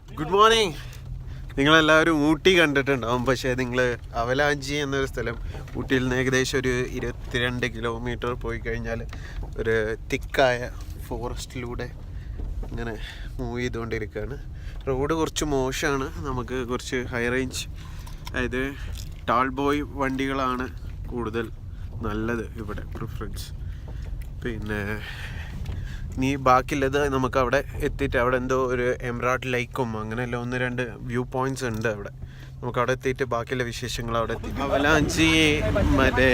Good morning. നിങ്ങളെല്ലാവരും ഊട്ടി കണ്ടിട്ടുണ്ടാവും, പക്ഷേ നിങ്ങൾ അവലാഞ്ചി എന്നൊരു സ്ഥലം ഊട്ടിയിൽ നിന്ന് ഏകദേശം ഒരു 22 കിലോമീറ്റർ പോയി കഴിഞ്ഞാൽ ഒരു തിക്കായ ഫോറസ്റ്റിലൂടെ ഇങ്ങനെ മൂവ് ചെയ്തുകൊണ്ടിരിക്കുകയാണ്. റോഡ് കുറച്ച് മോശമാണ്. നമുക്ക് കുറച്ച് ഹൈ റേഞ്ച്, അതായത് ടാൾ ബോയ് വണ്ടികളാണ് കൂടുതൽ നല്ലത് ഇവിടെ, പ്രിഫറൻസ്. പിന്നെ ഇനി ബാക്കിയുള്ളത് നമുക്ക് അവിടെ എത്തിയിട്ട്, അവിടെ എന്തോ ഒരു എംറാൾഡ് ലേക്കും അങ്ങനെയല്ല 1-2 വ്യൂ പോയിന്റ്സ് ഉണ്ട് അവിടെ. നമുക്ക് അവിടെ എത്തിയിട്ട് ബാക്കിയുള്ള വിശേഷങ്ങൾ അവിടെ എത്തി. അവലാഞ്ചി മറ്റേ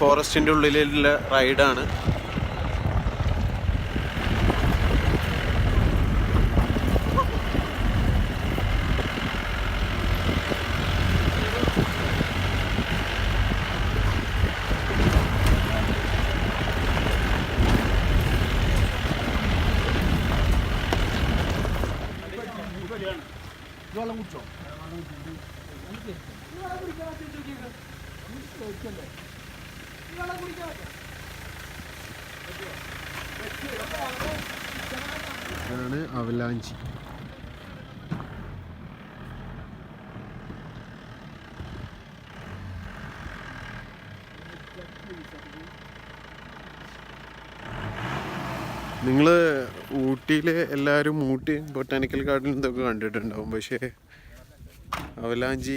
ഫോറസ്റ്റിൻ്റെ ഉള്ളിലുള്ള റൈഡാണ്. വെള്ളം കുടിച്ചോ? ഇതാണ് അവലാഞ്ചി. നിങ്ങൾ ഊട്ടിയിൽ എല്ലാവരും ഊട്ടി ബൊട്ടാനിക്കൽ ഗാർഡൻ ഇതൊക്കെ കണ്ടിട്ടുണ്ടാവും, പക്ഷേ അവലാഞ്ചി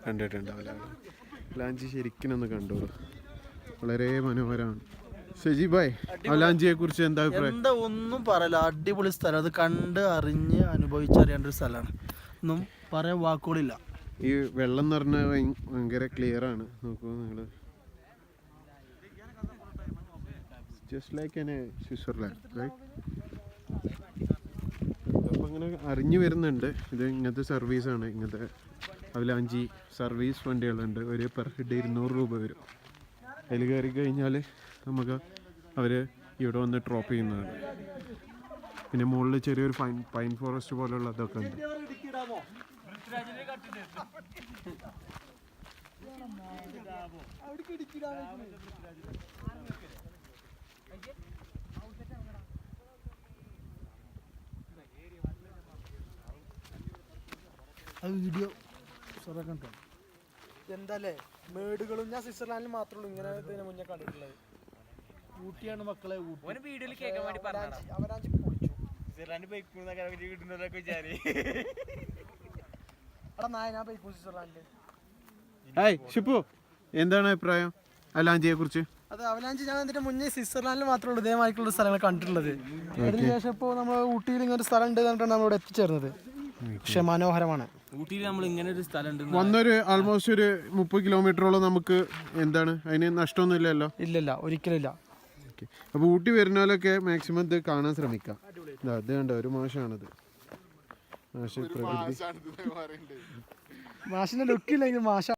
കണ്ടിട്ടുണ്ടാവില്ല. അവലാഞ്ചി ശരിക്കും ഒന്ന് കണ്ടോളൂ, വളരെ മനോഹരമാണ്. ഷജി ഭായ്, അവലാഞ്ചിയെ കുറിച്ച് എന്താ അഭിപ്രായം? എന്താ ഒന്നും പറയല, അടിപൊളി സ്ഥലം. അത് കണ്ട് അറിഞ്ഞ് അനുഭവിച്ചറിയേണ്ട ഒരു സ്ഥലമാണ്. ഒന്നും പറയാൻ വാക്കുകളില്ല. ഈ വെള്ളം എന്ന് പറഞ്ഞാൽ ഭയങ്കര ക്ലിയർ ആണ്. നോക്കൂ നിങ്ങൾ, just like in Switzerland, right? അപ്പോൾ ഇങ്ങനെ അറിഞ്ഞു വരുന്നുണ്ട്, ഇത് ഇങ്ങനത്തെ സർവീസാണ്. ഇങ്ങനത്തെ അവലാഞ്ചി സർവീസ് വണ്ടികളുണ്ട്. ഒരു പെർ ഹെഡ് 200 രൂപ വരും. അതിൽ കയറി കഴിഞ്ഞാൽ നമുക്ക് അവർ ഇവിടെ വന്ന് ഡ്രോപ്പ് ചെയ്യുന്നതാണ്. പിന്നെ മുകളിൽ ചെറിയൊരു പൈൻ ഫോറസ്റ്റ് പോലുള്ള അതൊക്കെ ഉണ്ട്. വീഡിയോ കണ്ടോ? എന്താല്ലേ മേടുകളും. ഞാൻ സ്വിറ്റ്സർലാൻഡിൽ മാത്രമേ ഉള്ളൂ ഇങ്ങനെ ഇതിന് മുന്നേ കണ്ടിട്ടുള്ളത്. ഊട്ടിയാണ് മക്കളെ. അവലാഞ്ചി പൊളിച്ചു. ഷിപ്പു, എന്താണ് അഭിപ്രായം അവലാഞ്ചിയെ കുറിച്ച്? അത് അവലാഞ്ചി ഞാൻ ഇതിന്റെ മുന്നേ സ്വിറ്റ്സർലാൻഡിൽ മാത്രമേ ഉള്ളൂ ഇതേമാതിരിക്കുള്ള സ്ഥലങ്ങൾ കണ്ടിട്ടുള്ളത്. അതിനുശേഷം ഇപ്പോൾ നമ്മൾ ഊട്ടിയിൽ ഇങ്ങനെ ഒരു സ്ഥലം ഉണ്ട് എന്നിട്ടാണ് നമ്മളിവിടെ എത്തിച്ചേർന്നത്. പക്ഷെ മനോഹരമാണ്. ഊട്ടിയിൽ നമ്മൾ ഇങ്ങനെ ഒരു സ്ഥലം വന്നൊരു ആൾമോസ്റ്റ് ഒരു 30 കിലോമീറ്ററോളം നമുക്ക് എന്താണ് അതിന് നഷ്ടമൊന്നും ഇല്ലല്ലോ? ഇല്ലല്ല, ഒരിക്കലും ഇല്ല. അപ്പോൾ ഊട്ടി വരുന്നാലൊക്കെ മാക്സിമം ഇത് കാണാൻ ശ്രമിക്കാം. അത് കണ്ട ഒരു മാഷാണത്. മാഷിന്റെ ലുക്കില്ലെങ്കിൽ മാഷ